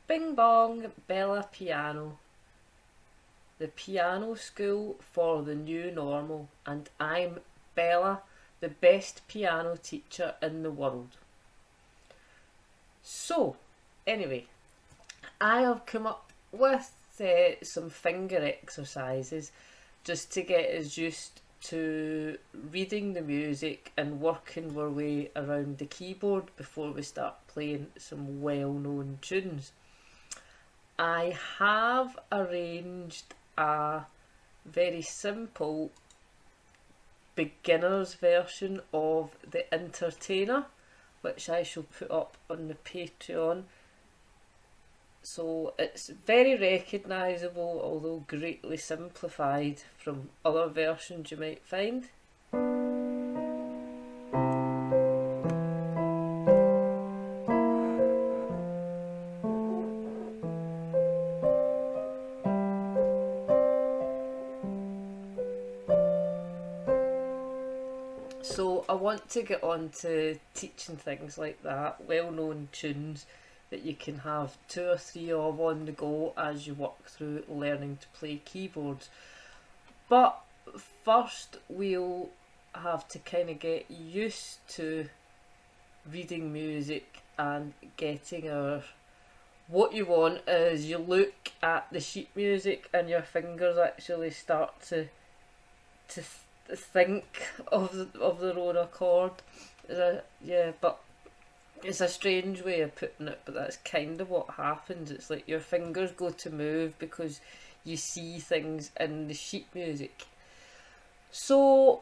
Bing bong, Bella Piano. The piano school for the new normal, and I'm Bella, the best piano teacher in the world. So, anyway, I have come up with some finger exercises just to get us used to reading the music and working our way around the keyboard before we start playing some well-known tunes. I have arranged a very simple beginner's version of The Entertainer, which I shall put up on the Patreon. So it's very recognisable, although greatly simplified from other versions you might find. So I want to get on to teaching things like that, well-known tunes that you can have 2 or 3 of on the go as you work through learning to play keyboards. But first we'll have to kind of get used to reading music and getting our... What you want is you look at the sheet music and your fingers actually start to think of their own accord. But it's a strange way of putting it, but that's kind of what happens. It's like your fingers go to move because you see things in the sheet music. So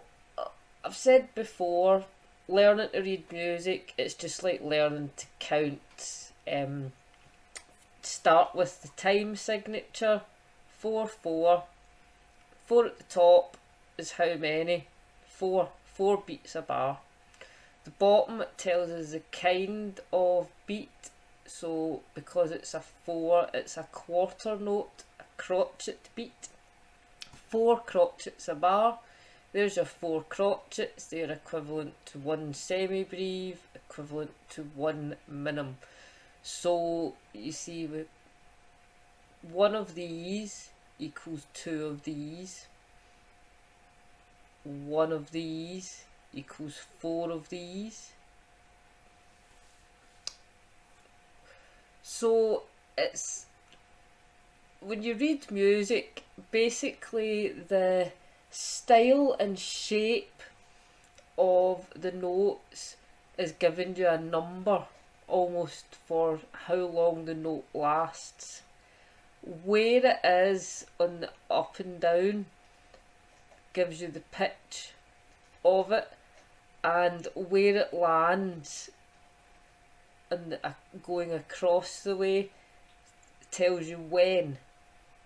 I've said before, learning to read music, it's just like learning to count. Start with the time signature, 4/4. 4 at the top is how many? 4 beats a bar. The bottom tells us the kind of beat, so because it's a 4, it's a quarter note, a crotchet beat. 4 crotchets a bar. There's your 4 crotchets, they're equivalent to 1 semi-breve, equivalent to 1 minim. So you see, with 1 of these equals 2 of these. 1 of these equals 4 of these. So it's, when you read music, basically the style and shape of the notes is giving you a number almost for how long the note lasts. Where it is on the up and down gives you the pitch of it, and where it lands and going across the way tells you when,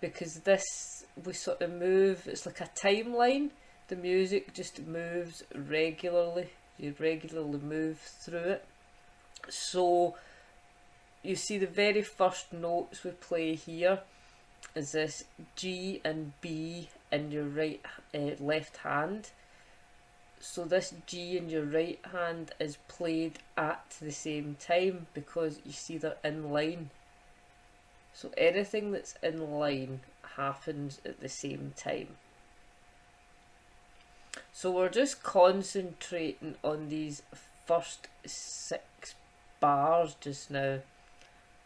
because this, we sort of move, it's like a timeline. The music just moves regularly, you regularly move through it. So you see the very first notes we play here is this G and B in your left hand. So this G in your right hand is played at the same time because you see they're in line. So anything that's in line happens at the same time. So we're just concentrating on these first 6 bars just now,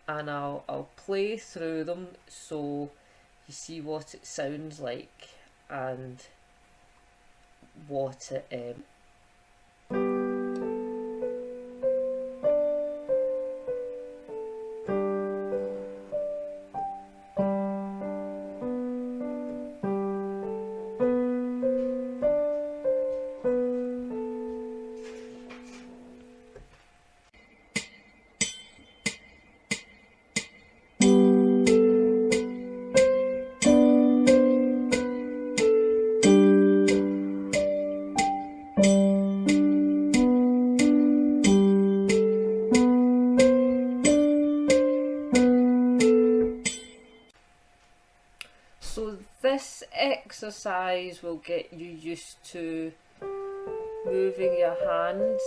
and I'll play through them so you see what it sounds like and what it So this exercise will get you used to moving your hands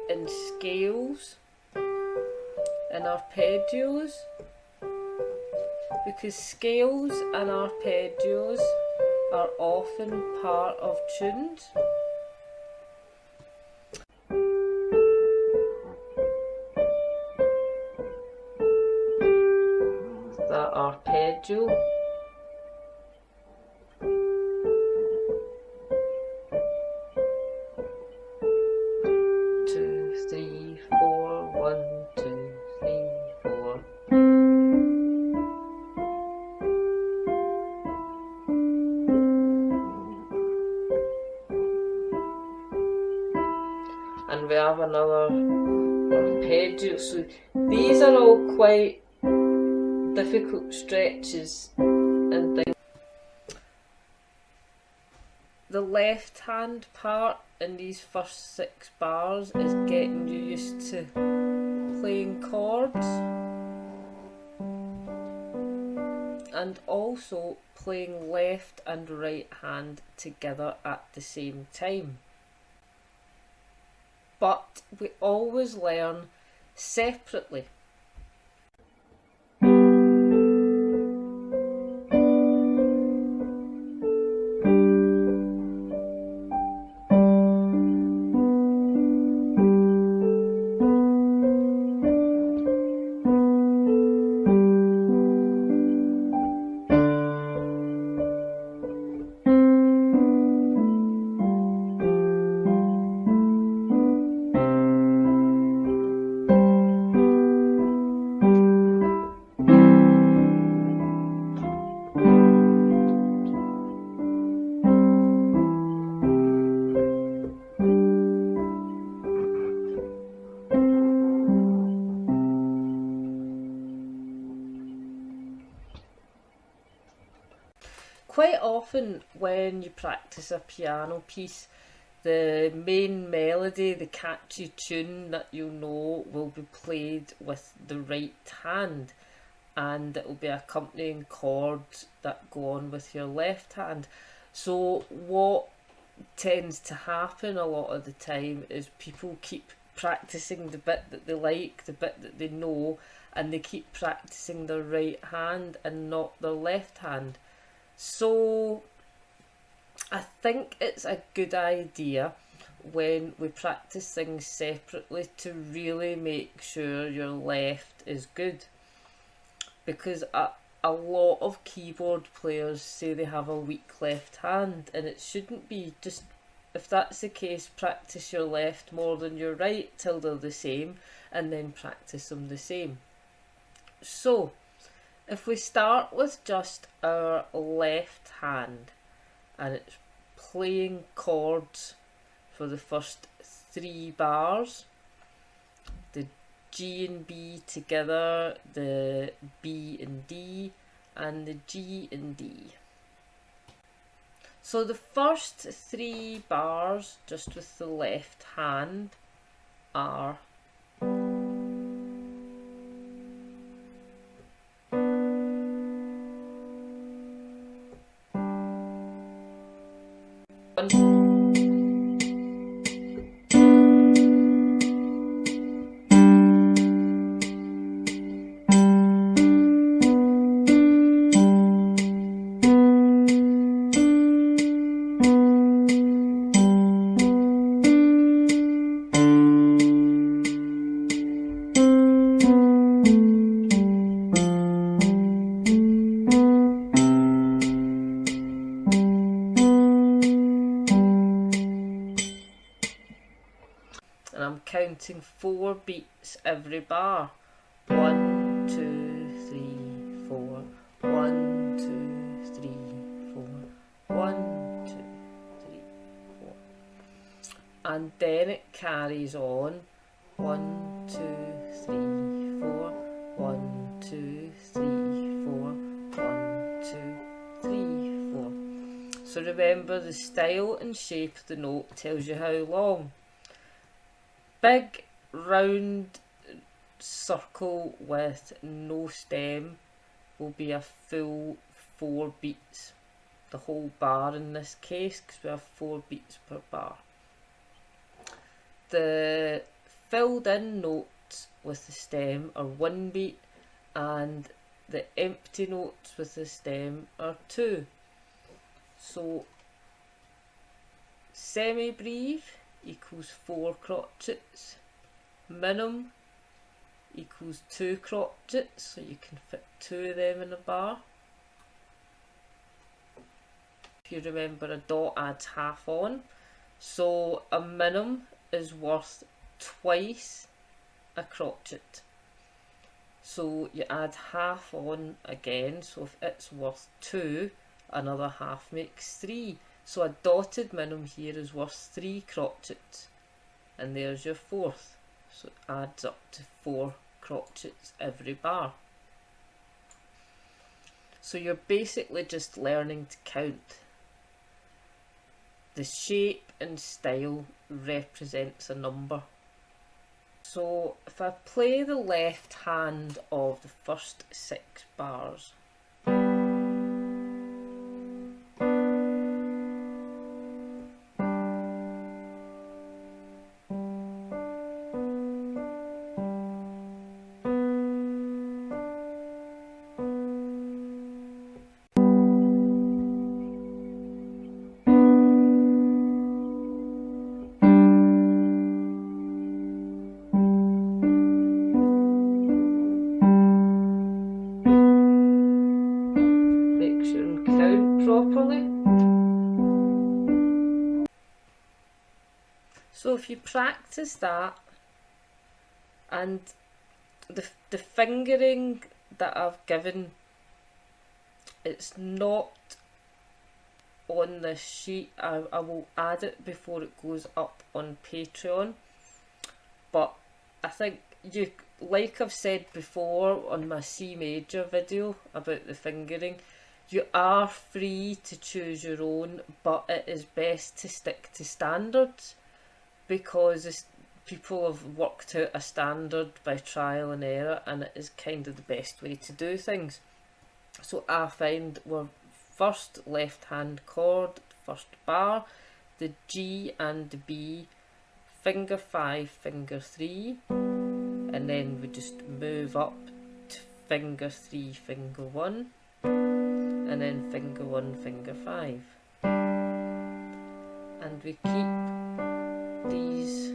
in scales and arpeggios. because scales and arpeggios are often part of tunes. The arpeggio. Two, three, four, 1, 2, 3, 4. And we have another arpeggio. So these are all quite difficult stretches and things. The left hand part in these first 6 bars is getting you used to playing chords and also playing left and right hand together at the same time. But we always learn separately. Quite often when you practice a piano piece, the main melody, the catchy tune that you'll know will be played with the right hand, and it will be accompanying chords that go on with your left hand. So what tends to happen a lot of the time is people keep practicing the bit that they like, the bit that they know, and they keep practicing their right hand and not their left hand. So I think it's a good idea when we practice things separately to really make sure your left is good, because a lot of keyboard players say they have a weak left hand, and it shouldn't be. Just if that's the case, practice your left more than your right till they're the same, and then practice them the same. So if we start with just our left hand and it's playing chords for the first 3 bars, the G and B together, the B and D, and the G and D. So the first 3 bars just with the left hand are and I'm counting 4 beats every bar. 1, 2, 3, 4. 1, 2, 3, 4. 1, 2, 3, 4. And then it carries on. 1, 2, 3, 4. 1, 2, 3, 4. 1, 2, 3, 4. So remember, the style and shape of the note tells you how long. Big round circle with no stem will be a full 4 beats. The whole bar in this case, because we have 4 beats per bar. The filled in notes with the stem are 1 beat, and the empty notes with the stem are 2. So semi-breve equals 4 crotchets, minim equals 2 crotchets, so you can fit 2 of them in a bar. If you remember, a dot adds half on, so a minim is worth twice a crotchet. So you add half on again, so if it's worth 2, another half makes 3. So a dotted minim here is worth 3 crotchets, and there's your fourth. So it adds up to 4 crotchets every bar. So you're basically just learning to count. The shape and style represents a number. So if I play the left hand of the first 6 bars, so if you practice that, and the fingering that I've given, it's not on this sheet. I will add it before it goes up on Patreon, but I think you, like I've said before on my C major video about the fingering, you are free to choose your own, but it is best to stick to standards, because people have worked out a standard by trial and error, and it is kind of the best way to do things. So I find we're first left hand chord, first bar, the G and the B, finger 5, finger 3, and then we just move up to finger 3, finger 1, and then finger 1, finger 5, and we keep these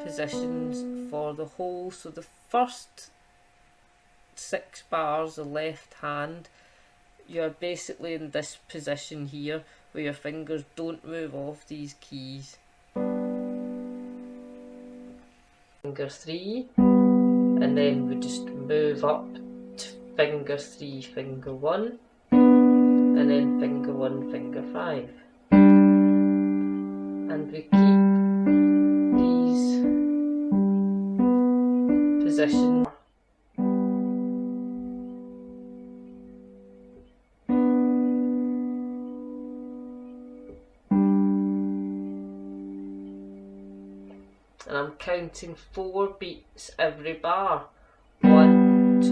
positions for the whole. So the first 6 bars, the left hand, you're basically in this position here where your fingers don't move off these keys. Finger 3, and then we just move up to finger 3, finger 1, and then finger 1, finger 5, and we keep these positions. And I'm counting 4 beats every bar. 1, 2,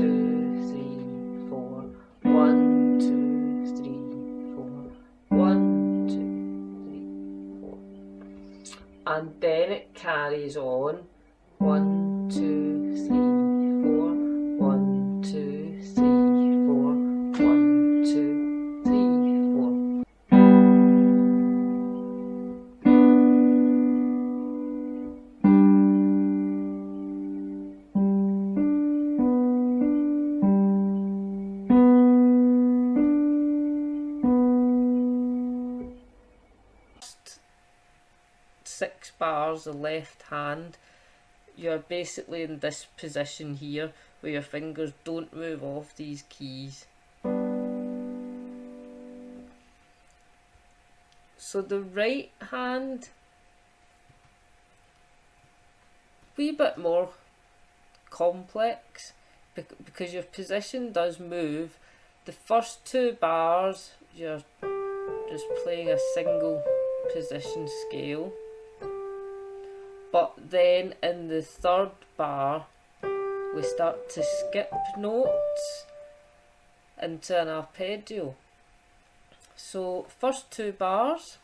3, 4. 1, 2, 3, 4. 1, 2, 3, 4. And then it carries on. 1, 2, 3, 4. 1, 2, 3, 4. 1, 2, 3, 4. Six bars, the left hand, you're basically in this position here where your fingers don't move off these keys. So the right hand, a wee bit more complex because your position does move. The first 2 bars you're just playing a single position scale, but then in the 3rd bar we start to skip notes into an arpeggio. So first 2 bars,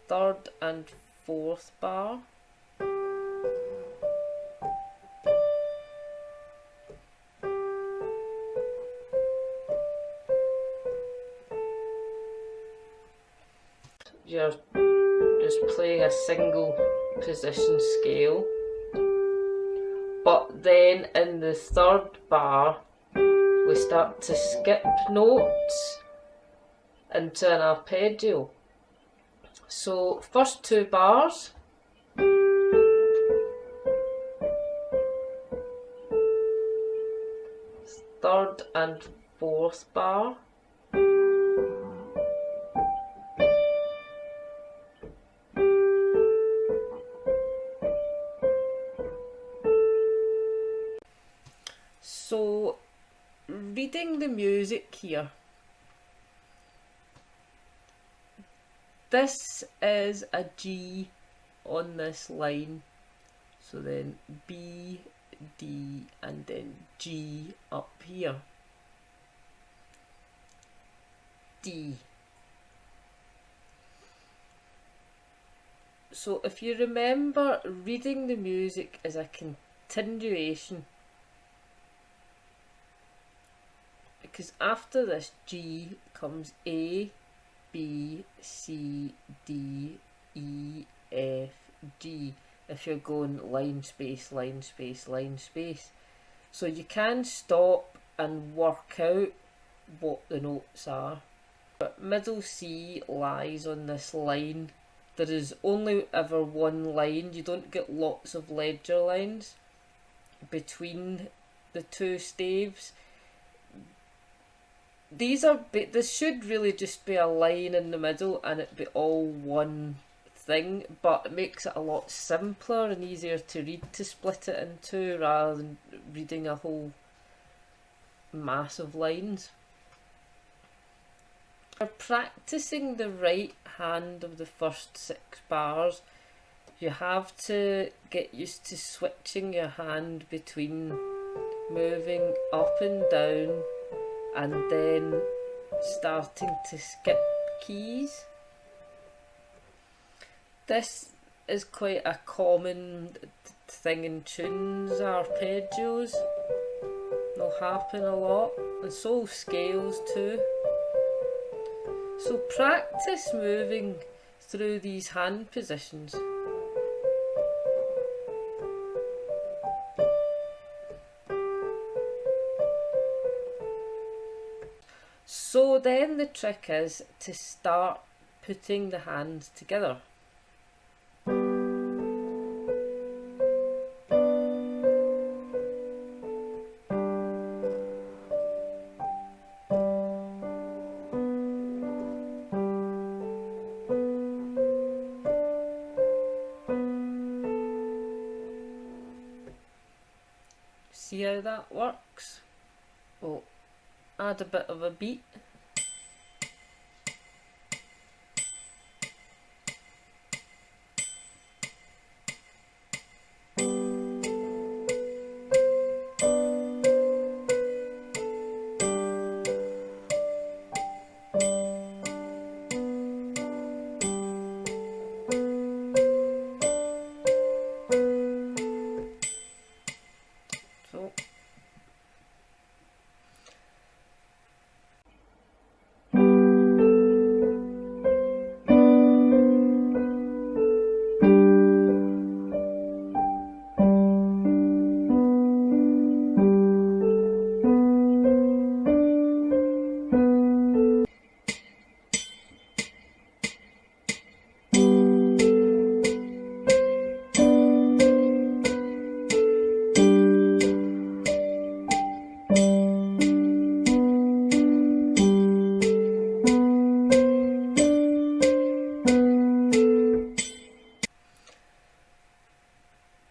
third and fourth bar. You're just playing a single position scale, but then in the third bar we start to skip notes into an arpeggio. So first two bars, third and fourth bar, so reading the music here, this is a G on this line, so then B, D and then G up here, D. So if you remember, reading the music is a continuation, because after this G comes A, B, C, D, E, F, G, if you're going line space, line space, line space. So you can stop and work out what the notes are. But middle C lies on this line. There is only ever one line, you don't get lots of ledger lines between the two staves. This should really just be a line in the middle and it be all one thing, but it makes it a lot simpler and easier to read to split it in two rather than reading a whole mass of lines. You're practicing the right hand of the first 6 bars. You have to get used to switching your hand between moving up and down and then starting to skip keys. This is quite a common thing in tunes, arpeggios. They'll happen a lot, and so scales too. So practice moving through these hand positions. So then the trick is to start putting the hands together. See how that works? We'll add a bit of a beat. So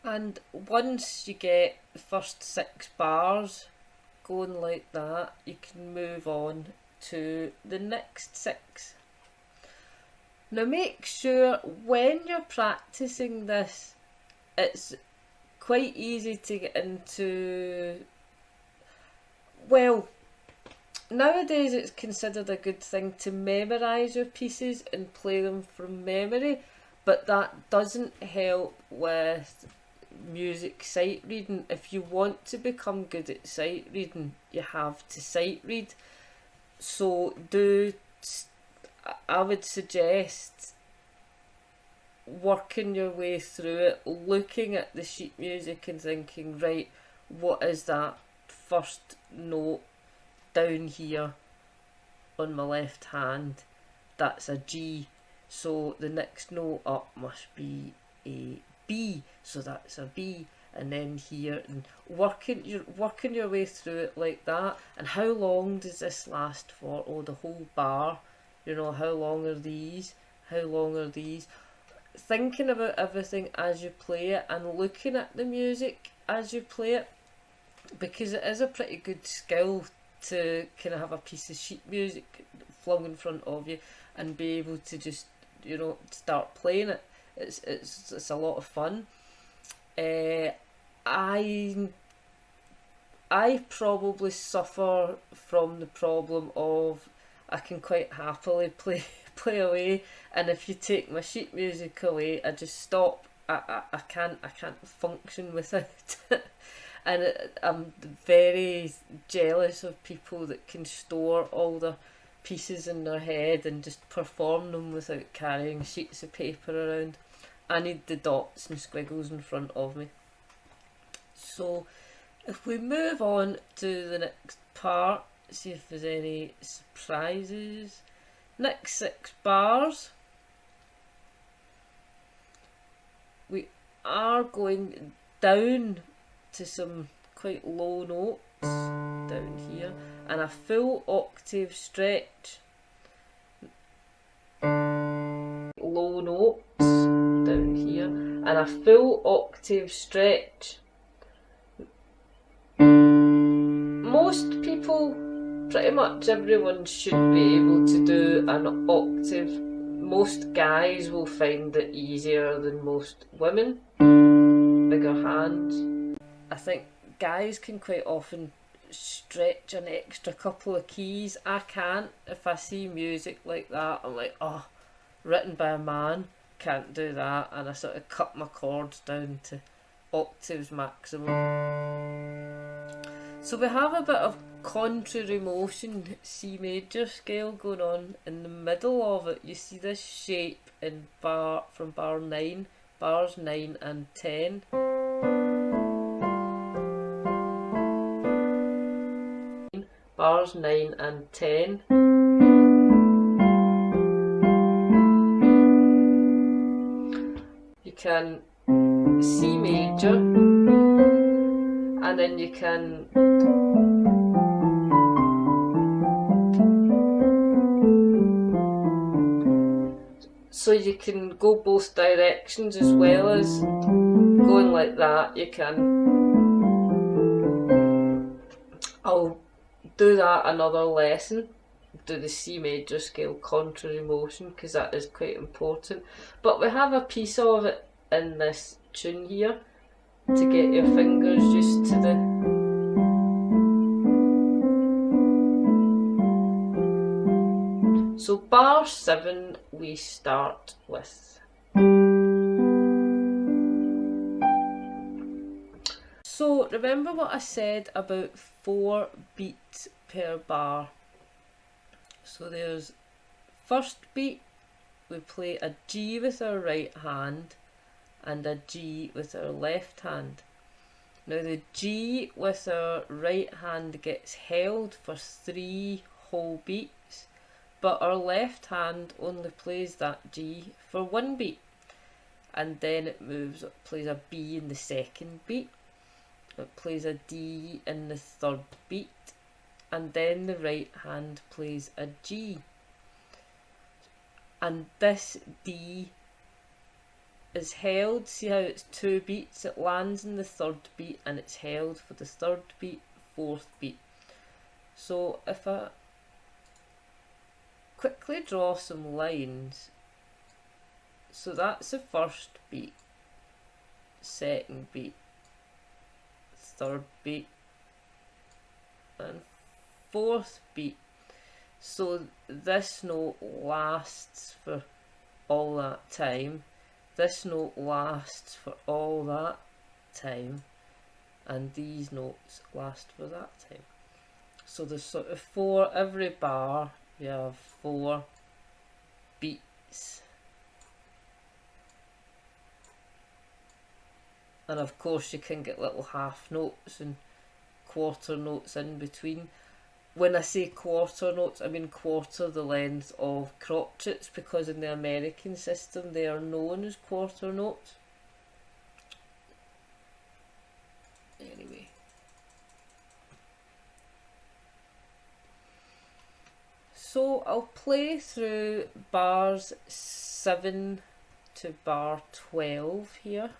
and once you get the first 6 bars going like that, you can move on to the next 6. Now make sure when you're practicing this, it's quite easy to get into, well, nowadays it's considered a good thing to memorise your pieces and play them from memory, but that doesn't help with music sight reading. If you want to become good at sight reading, you have to sight read. So I would suggest working your way through it, looking at the sheet music and thinking, right, what is that first note down here on my left hand? That's a G, so the next note up must be a B, so that's a B. And then here, and working your way through it like that. And how long does this last for? Oh, the whole bar. You know, how long are these? How long are these? Thinking about everything as you play it, and looking at the music as you play it, because it is a pretty good skill to kind of have a piece of sheet music flung in front of you and be able to just, you know, start playing it. It's a lot of fun. I probably suffer from the problem of I can quite happily play away, and if you take my sheet music away, I just stop. I can't function without it. And I'm very jealous of people that can store all their pieces in their head and just perform them without carrying sheets of paper around. I need the dots and squiggles in front of me. So if we move on to the next part, see if there's any surprises. Next 6 bars, we are going down to some quite low notes down here, and a full octave stretch. Low notes down here, and a full octave stretch. Most people, pretty much everyone, should be able to do an octave. Most guys will find it easier than most women. Bigger hands. I think guys can quite often stretch an extra couple of keys. I can't. If I see music like that, I'm like, oh, written by a man, can't do that, and I sort of cut my chords down to octaves maximum. So we have a bit of contrary motion C major scale going on in the middle of it. You see this shape in from bars 9 and 10. Bars 9 and 10. You can C major, and then you can so you can go both directions as well as going like that. You can. I'll do that another lesson, do the C major scale contrary motion, because that is quite important. But we have a piece of it in this tune here to get your fingers used to the so bar 7 we start with. So remember what I said about 4 beats per bar. So there's first beat, we play a G with our right hand and a G with our left hand. Now the G with our right hand gets held for 3 whole beats, but our left hand only plays that G for 1 beat, and then it moves, it plays a B in the second beat, it plays a D in the third beat, and then the right hand plays a G. And this D is held, see how it's 2 beats, it lands in the third beat and it's held for the third beat, fourth beat. So if I quickly draw some lines, so that's the first beat, second beat, third beat and fourth beat. So this note lasts for all that time. this note lasts for all that time, and these notes last for that time. So there's sort of four, every bar you have 4 beats. And of course you can get little half notes and quarter notes in between. When I say quarter notes, I mean quarter the length of crotchets, because in the American system they are known as quarter notes. Anyway. So I'll play through bars 7 to bar 12 here.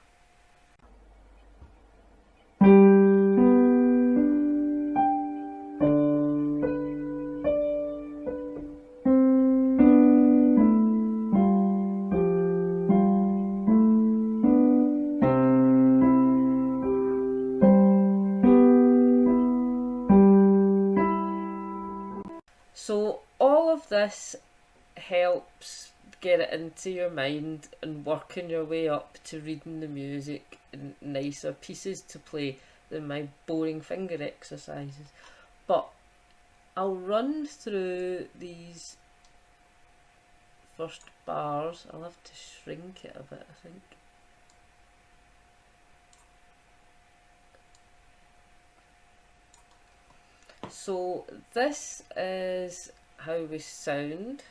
So all of this helps get it into your mind and working your way up to reading the music in nicer pieces to play than my boring finger exercises. But I'll run through these first bars. I'll have to shrink it a bit, I think. So this is how we sound.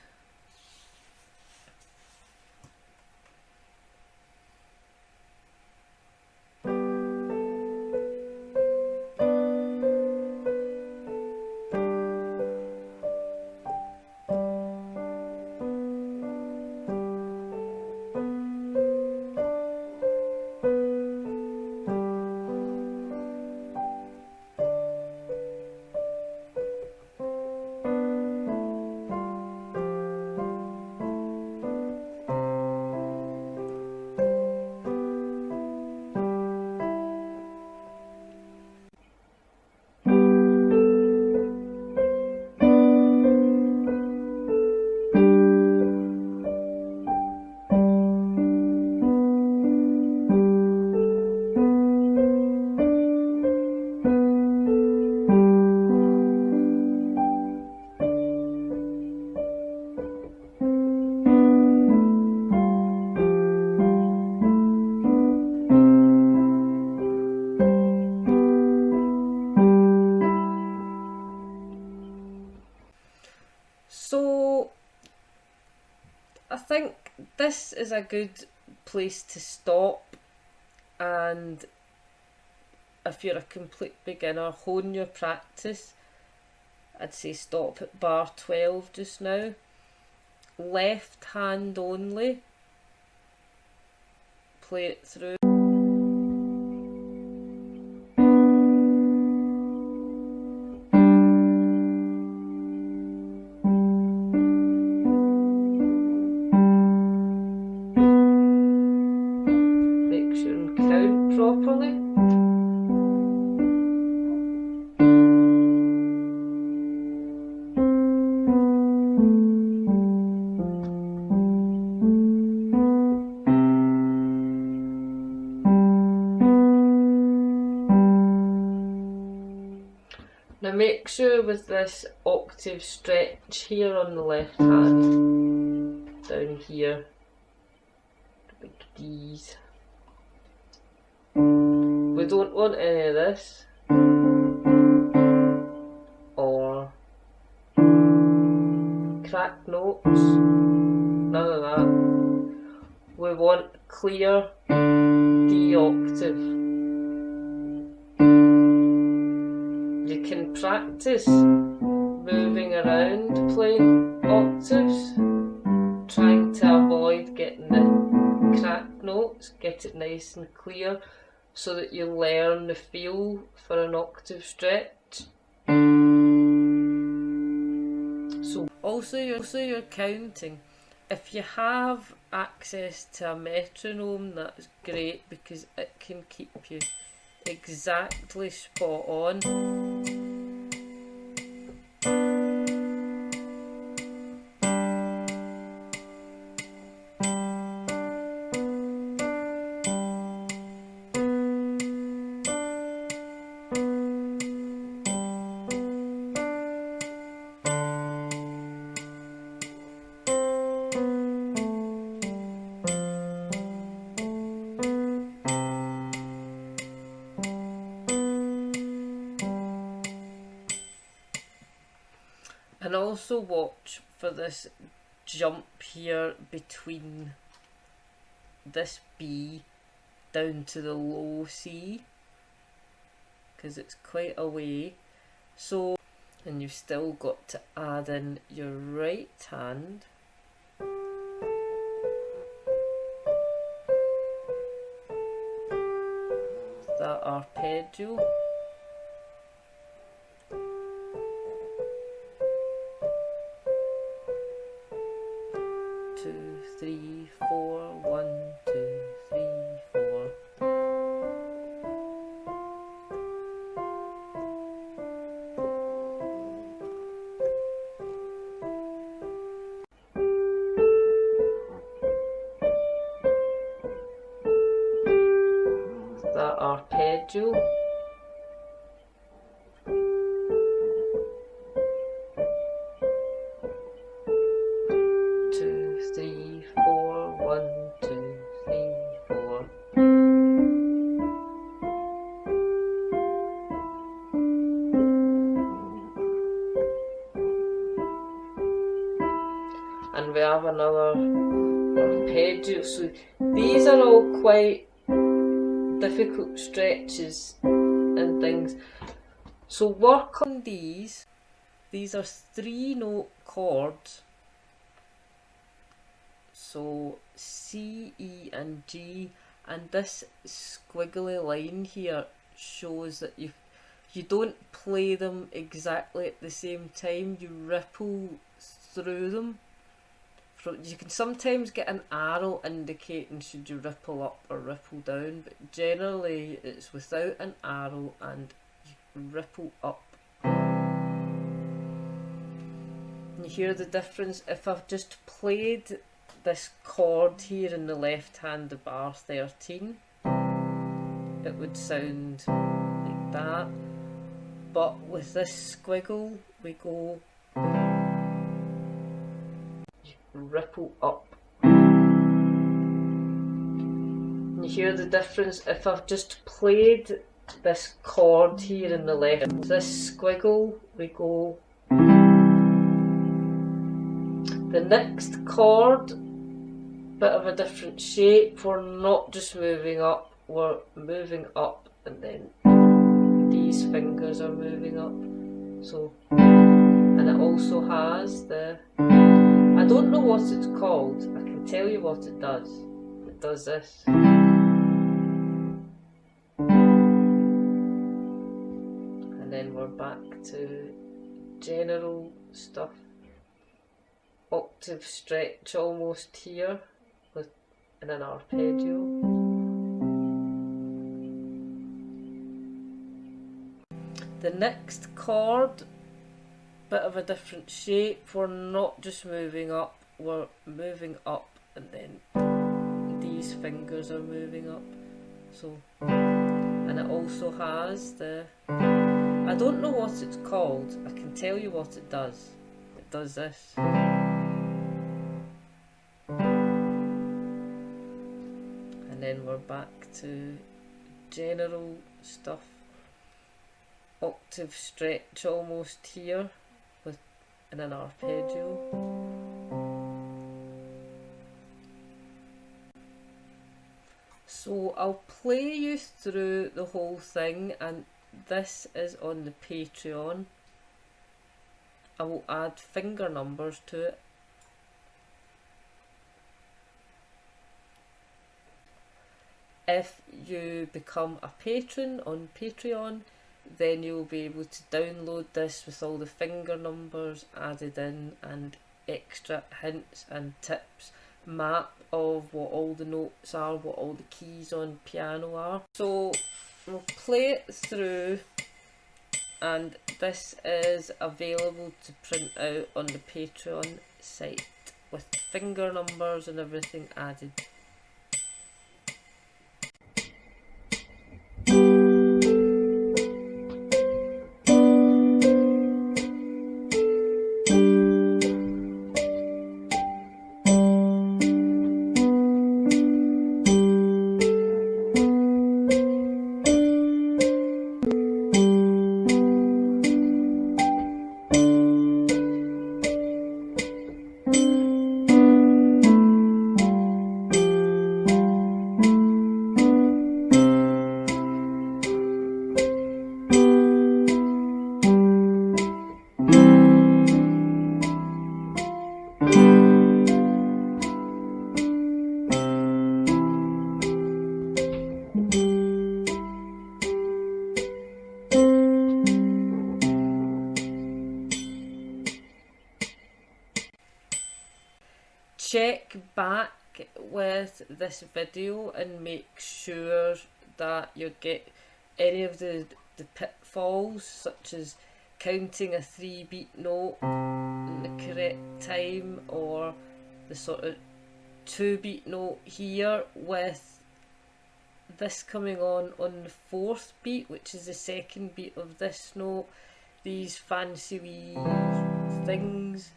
So I think this is a good place to stop, and if you're a complete beginner, hone your practice. I'd say stop at bar 12 just now. Left hand only. Play it through. Make sure and count properly. Now make sure with this octave stretch here on the left hand, down here, the big D's. We don't want any of this, or cracked notes, none of that. We want clear D octave. You can practice moving around playing octaves, trying to avoid getting the cracked notes, get it nice and clear so that you learn the feel for an octave stretch. So also you're counting. If you have access to a metronome, that's great because it can keep you exactly spot on. also watch for this jump here between this B down to the low C, because it's quite a way. So, and you've still got to add in your right hand. That arpeggio. Two, three, four, 1, 2, 3, 4. That arpeggio. Two, three, four, 1, 2, 3, 4. And we have another arpeggio. So these are all quite difficult stretches and things. So work on these. These are 3-note chords. So C, E and G, and this squiggly line here shows that you don't play them exactly at the same time, you ripple through them. You can sometimes get an arrow indicating should you ripple up or ripple down, but generally it's without an arrow and you ripple up. And you hear the difference. If I've just played this chord here in the left hand, the bar 13, it would sound like that, but with this squiggle we go ripple up. And you hear the difference. If I've just played this chord here in the left, this squiggle we go. The next chord, bit of a different shape. We're not just moving up, we're moving up, and then these fingers are moving up. So, and it also has the, I don't know what it's called, I can tell you what it does. It does this. And then we're back to general stuff. Octave stretch almost here in an arpeggio. The next chord, bit of a different shape. We're not just moving up, we're moving up, and then these fingers are moving up. So, and it also has the, I don't know what it's called, I can tell you what it does. It does this. And then we're back to general stuff. Octave stretch almost here in an arpeggio. So I'll play you through the whole thing, and this is on the Patreon. I will add finger numbers to it. If you become a patron on Patreon, then you'll be able to download this with all the finger numbers added in and extra hints and tips, map of what all the notes are, what all the keys on piano are. So we'll play it through, and this is available to print out on the Patreon site with finger numbers and everything added. back with this video and make sure that you get any of the pitfalls, such as counting a 3-beat note in the correct time, or the sort of 2-beat note here, with this coming on the 4th beat, which is the 2nd beat of this note. These fancy wee things.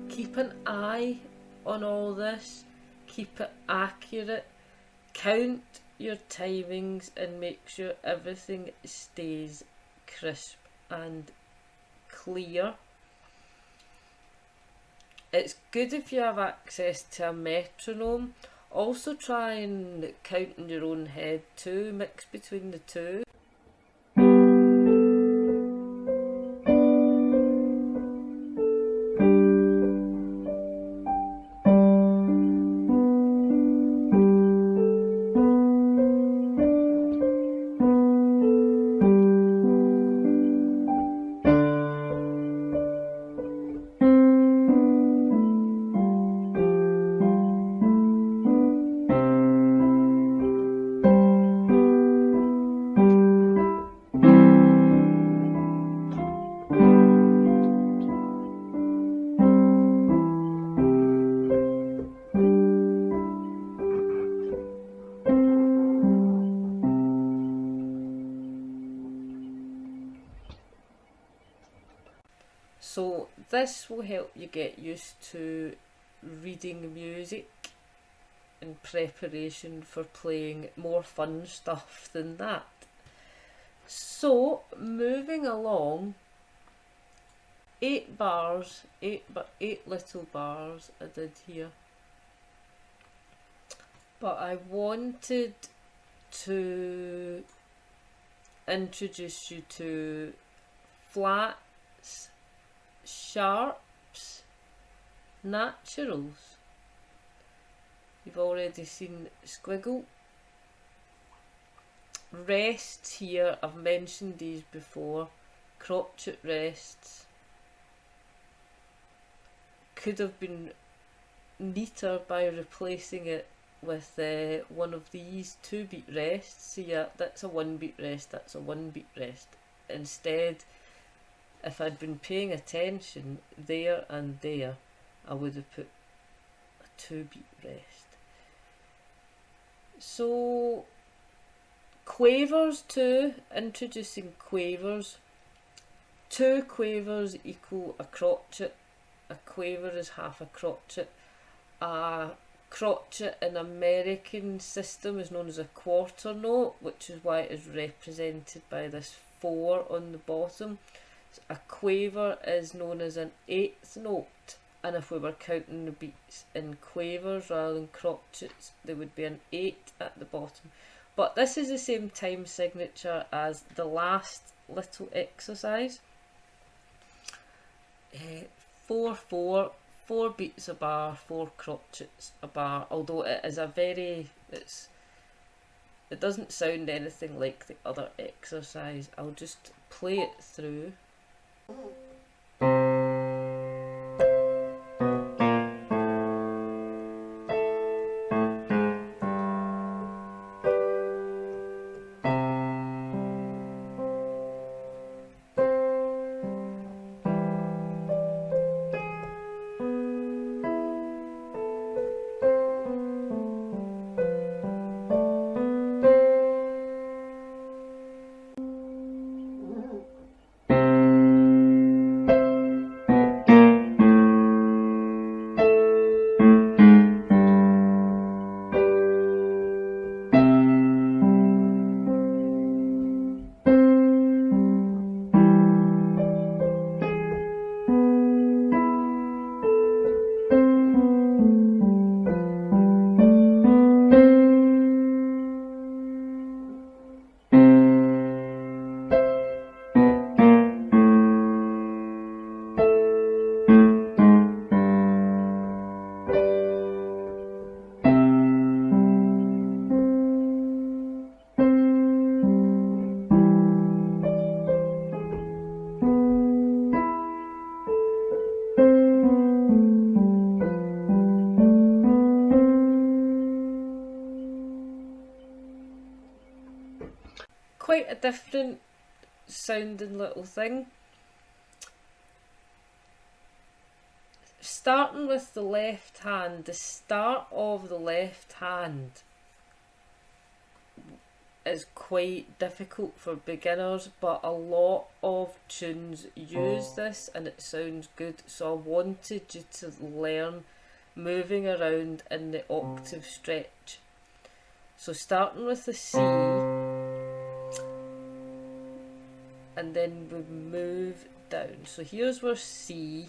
Keep an eye on all this, keep it accurate, count your timings and make sure everything stays crisp and clear. It's good if you have access to a metronome. Also try and count in your own head too, mix between the two. So this will help you get used to reading music in preparation for playing more fun stuff than that. So moving along, 8 bars, 8 little bars I did here. But I wanted to introduce you to flats, sharps, naturals. You've already seen squiggle. Rests here, I've mentioned these before. Crotchet rests. Could have been neater by replacing it with one of these 2-beat rests. So yeah, that's a 1-beat rest, that's a 1-beat rest. Instead, if I'd been paying attention there and there, I would have put a 2-beat rest. So, quavers too, introducing quavers. 2 quavers equal a crotchet. A quaver is half a crotchet. A crotchet in American system is known as a quarter note, which is why it is represented by this 4 on the bottom. A quaver is known as an 8th note, and if we were counting the beats in quavers rather than crotchets, there would be an 8 at the bottom. But this is the same time signature as the last little exercise. 4/4, 4 beats a bar, 4 crotchets a bar, although it is it doesn't sound anything like the other exercise. I'll just play it through. quite a different sounding little thing. Starting with the left hand, the start of the left hand is quite difficult for beginners, but a lot of tunes use this and it sounds good, so I wanted you to learn moving around in the octave stretch. So starting with the C, and then we move down. So here's where C,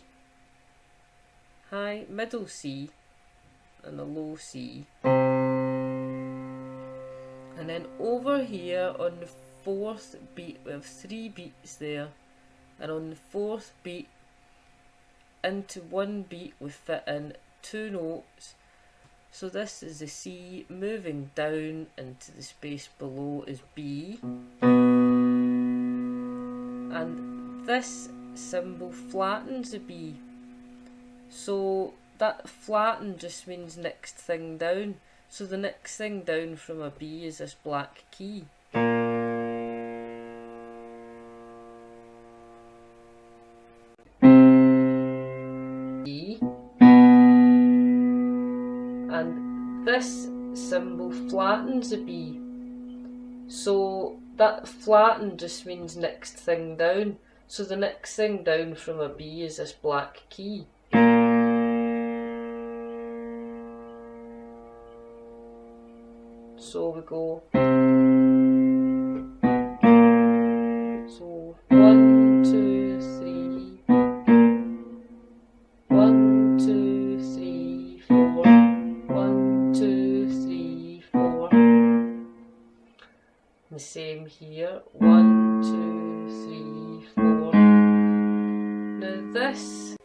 high, middle C, and a low C. And then over here on the fourth beat, we have 3 beats there. And on the fourth beat, into one beat, we fit in 2 notes. So this is the C, moving down into the space below is B. And this symbol flattens the B. So that flatten just means next thing down. So the next thing down from a B is this black key. E. And this symbol flattens the B. So that flatten just means next thing down. So the next thing down from a B is this black key. So we go. So 1, 2, 3. 1, 2, 3, 4. 1, 2, 3, 4. The same here. 1, 2, 3, 4. Now this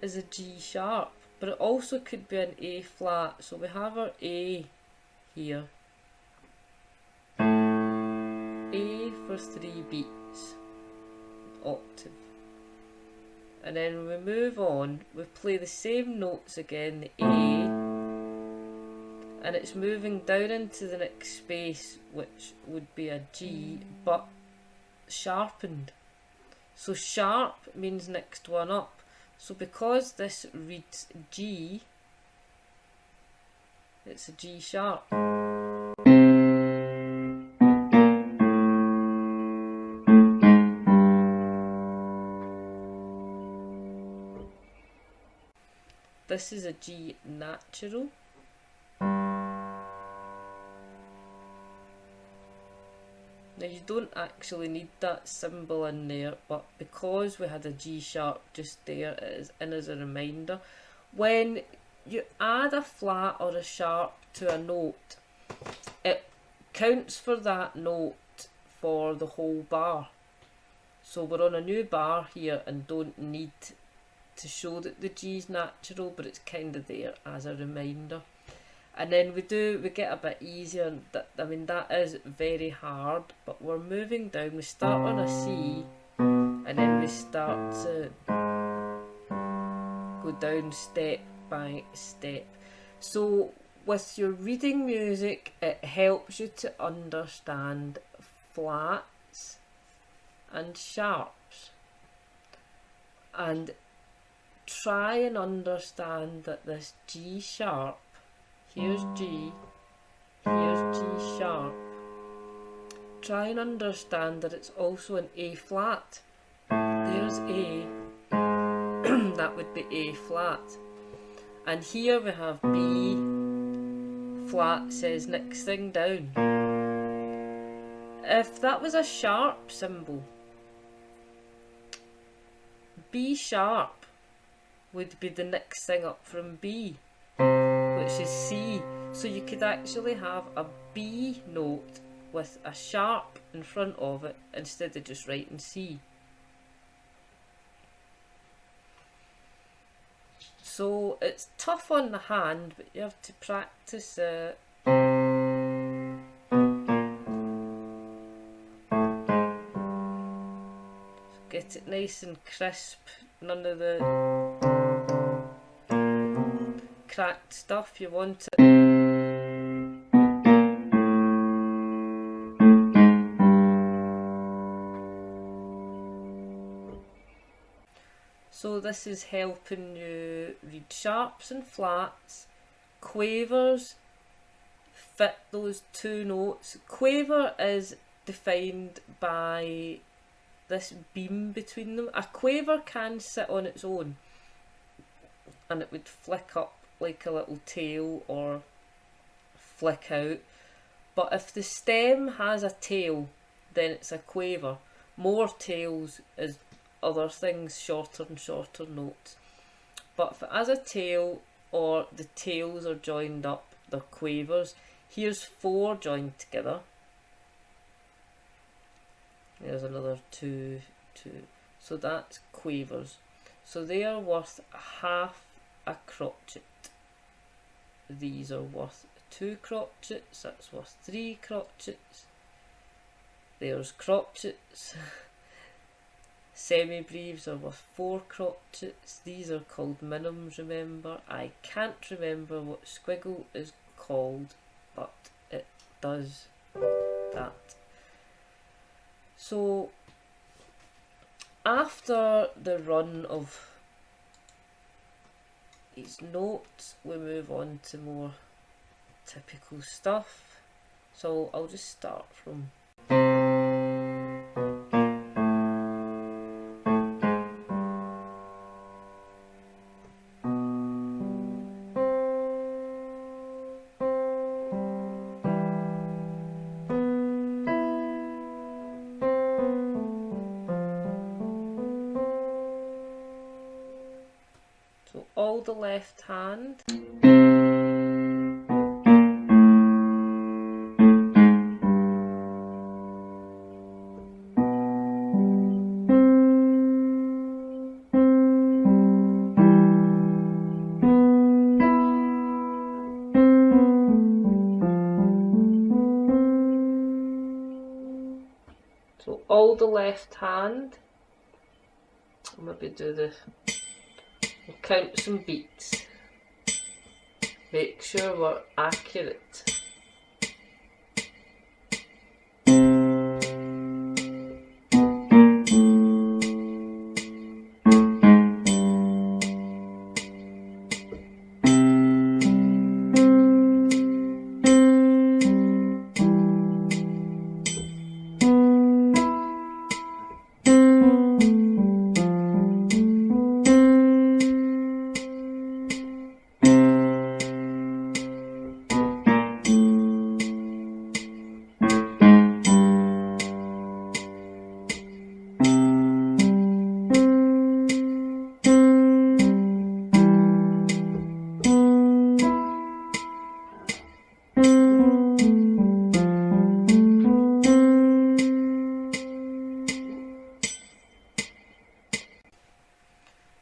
is a G sharp, but it also could be an A flat. So we have our A here. A for 3 beats, octave. And then when we move on, we play the same notes again, the A, and it's moving down into the next space, which would be a G, but sharpened. So sharp means next one up. So because this reads G, it's a G sharp. This is a G natural. Now you don't actually need that symbol in there, but because we had a G sharp just there, it is in as a reminder. When you add a flat or a sharp to a note, it counts for that note for the whole bar. So we're on a new bar here and don't need to show that the G is natural, but it's kind of there as a reminder. And then we get a bit easier. I mean, that is very hard, but we're moving down. We start on a C, and then we start to go down step by step. So with your reading music, it helps you to understand flats and sharps, and try and understand that this G sharp, here's G, here's G sharp. Try and understand that it's also an A flat. There's A, that would be A flat. And here we have B flat, says next thing down. If that was a sharp symbol, B sharp would be the next thing up from B, which is C. So you could actually have a B note with a sharp in front of it instead of just writing C. So it's tough on the hand, but you have to practice it. Get it nice and crisp, none of the cracked stuff. You want it So this is helping you read sharps and flats. Quavers fit those two notes. Quaver is defined by this beam between them. A quaver can sit on its own and it would flick up like a little tail or flick out. But if the stem has a tail, then it's a quaver. More tails is other things, shorter and shorter notes. But if it has a tail or the tails are joined up, they're quavers. Here's 4 joined together. There's another 2, 2. So that's quavers. So they are worth half a crotchet. These are worth 2 crotchets. That's worth 3 crotchets. There's crotchets. Semi-breves are worth 4 crotchets. These are called minims, remember. I can't remember what squiggle is called, but it does that. So after the run of these notes, we move on to more typical stuff. So I'll just start from all the left hand. So all the left hand. I'll maybe do the we'll count some beats. Make sure we're accurate.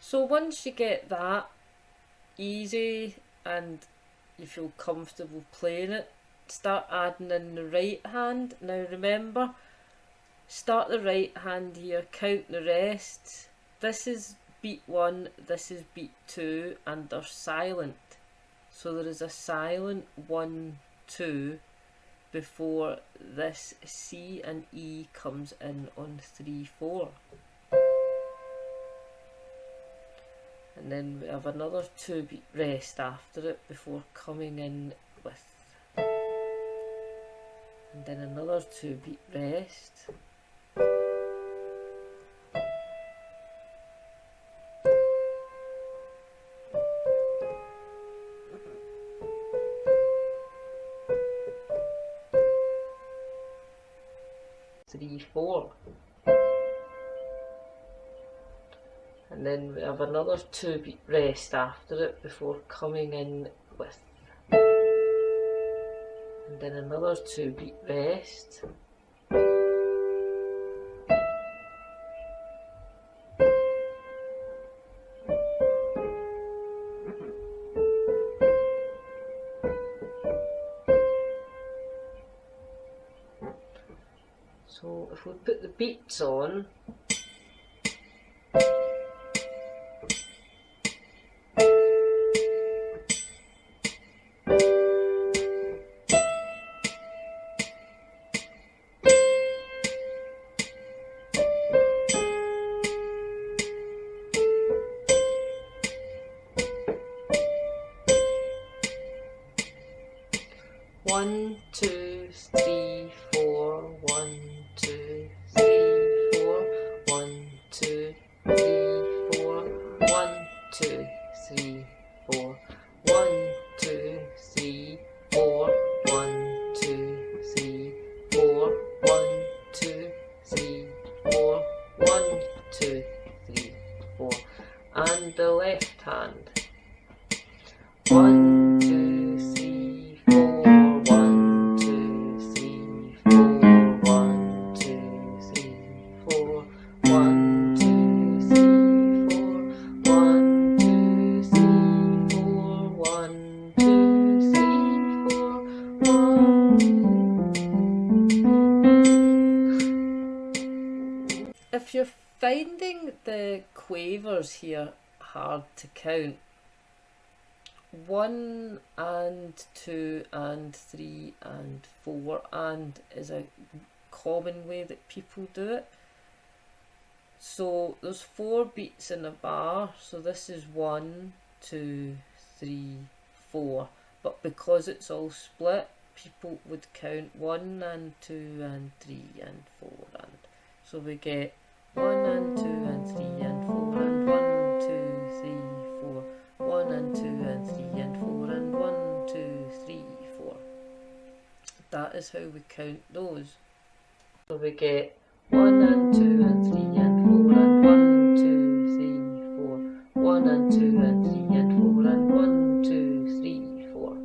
So once you get that easy and you feel comfortable playing it, start adding in the right hand. Now remember, start the right hand here, count the rest. This is beat 1, this is beat 2, and they're silent. So there is a silent 1, 2 before this C and E comes in on 3, 4. And then we have another 2 beat rest after it before coming in with, and then another 2 beat rest. Three, 4. And then we have another 2 beat rest after it before coming in with, and then another 2 beat rest. So if we put the beats on, 1, 2, 3, 4, 1, 2, 3, 4, 1, 2, 3, 4, 1, 2, 3, 4, 1, 2, 3, 4, 1, 2, 3, 4, 1, 2, 3, 4, 1, 2, 3, 4, and the left hand. 1, 2, 3, 4, 1, 2, 3, 4, 1, 2, 3, 4, 1, 2, 3, 4, 1, 2, 3, 4, 1, 2, 3, 4, 1. If you're finding the quavers here hard to count, 1 and 2 and 3 and 4 and is a common way that people do it. So there's 4 beats in a bar, so this is 1, 2, 3, 4. But because it's all split, people would count 1 and 2 and 3 and 4 and so we get 1 and 2 and 3 and 4 and 1, 2, 3, 4. 1 and 2 and 3 and 4 and 1, 2, 3, 4. That is how we count those. So we get 1 and 2 and 3 and 4 and 1, 2, 3, 4. 1 and 2 and 3 and 4 and 1, 2, 3, 4.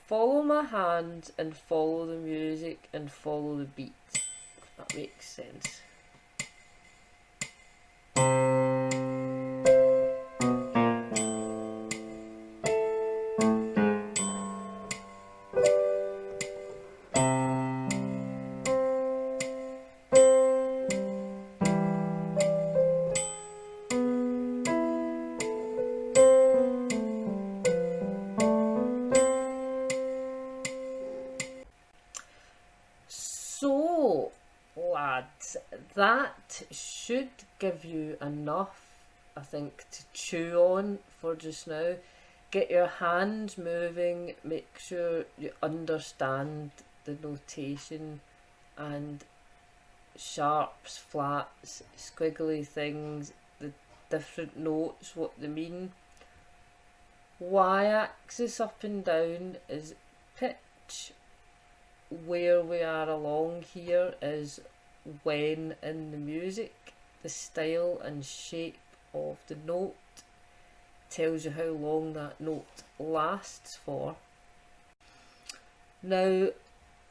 Follow my hand and follow the music and follow the beat, if that makes sense. So, lads, that should give you enough, I think, to chew on for just now. Get your hands moving, make sure you understand the notation and sharps, flats, squiggly things, the different notes, what they mean. Y-axis up and down is pitch. Where we are along here is when in the music. The style and shape of the note tells you how long that note lasts for. Now,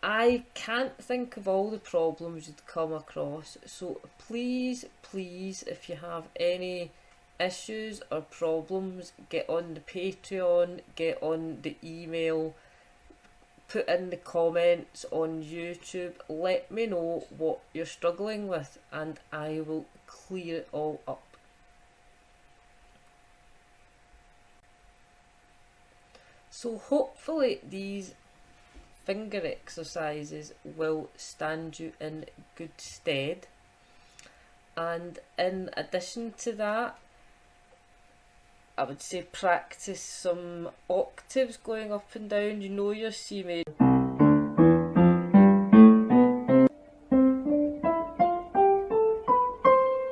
I can't think of all the problems you'd come across, so please, if you have any issues or problems, get on the Patreon, get on the email, put in the comments on YouTube, let me know what you're struggling with and I will clear it all up. So hopefully these finger exercises will stand you in good stead, and in addition to that, I would say practice some octaves going up and down. You know your C major.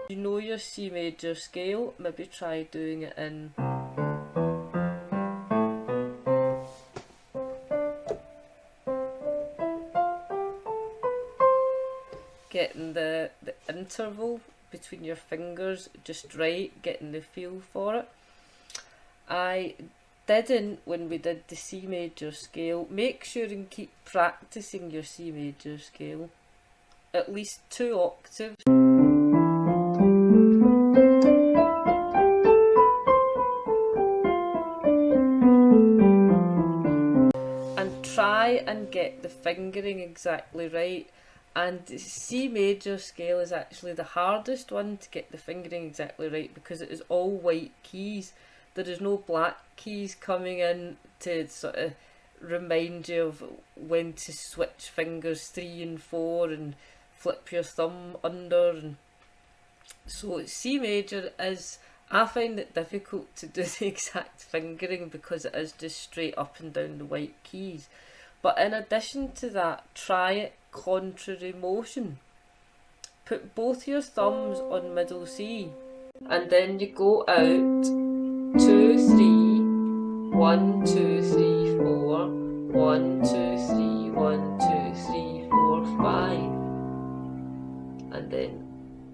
You know your C major scale, maybe try doing it in getting the interval between your fingers just right, getting the feel for it. I didn't when we did the C major scale. Make sure and keep practicing your C major scale. At least 2 octaves. And try and get the fingering exactly right. And the C major scale is actually the hardest one to get the fingering exactly right because it is all white keys. There is no black keys coming in to sort of remind you of when to switch fingers 3 and 4 and flip your thumb under. And so C major is, I find it difficult to do the exact fingering because it is just straight up and down the white keys. But in addition to that, try it contrary motion. Put both your thumbs on middle C and then you go out 2, 3, 1, 2, 3, 4, 1, 2, 3, 1, 2, 3, 4, 5, and then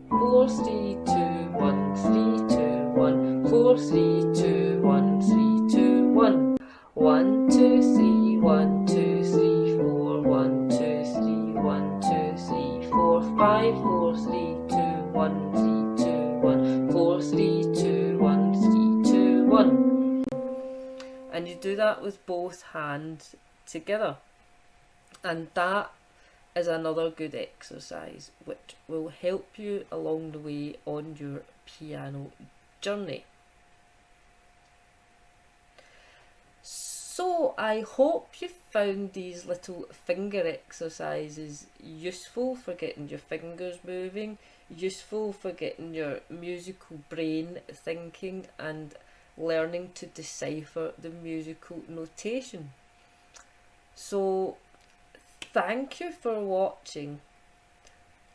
4, 3, 2, 1, 3, 2, 1, 4, 3, 2, 1, 3, 2, 1, 1, 2, 3, 1, 2, 3, 4, 1, 2, 3, 1, 2, 3, 4, 5, 4, 3, 2, 1, 3, 2, 1, 4, 3, 2, 1, 3, 2, 1. And you do that with both hands together. And that is another good exercise which will help you along the way on your piano journey. So I hope you found these little finger exercises useful for getting your fingers moving, useful for getting your musical brain thinking and learning to decipher the musical notation. So thank you for watching.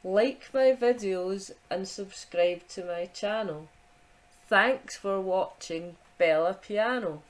Like my videos and subscribe to my channel. Thanks for watching Bella Piano.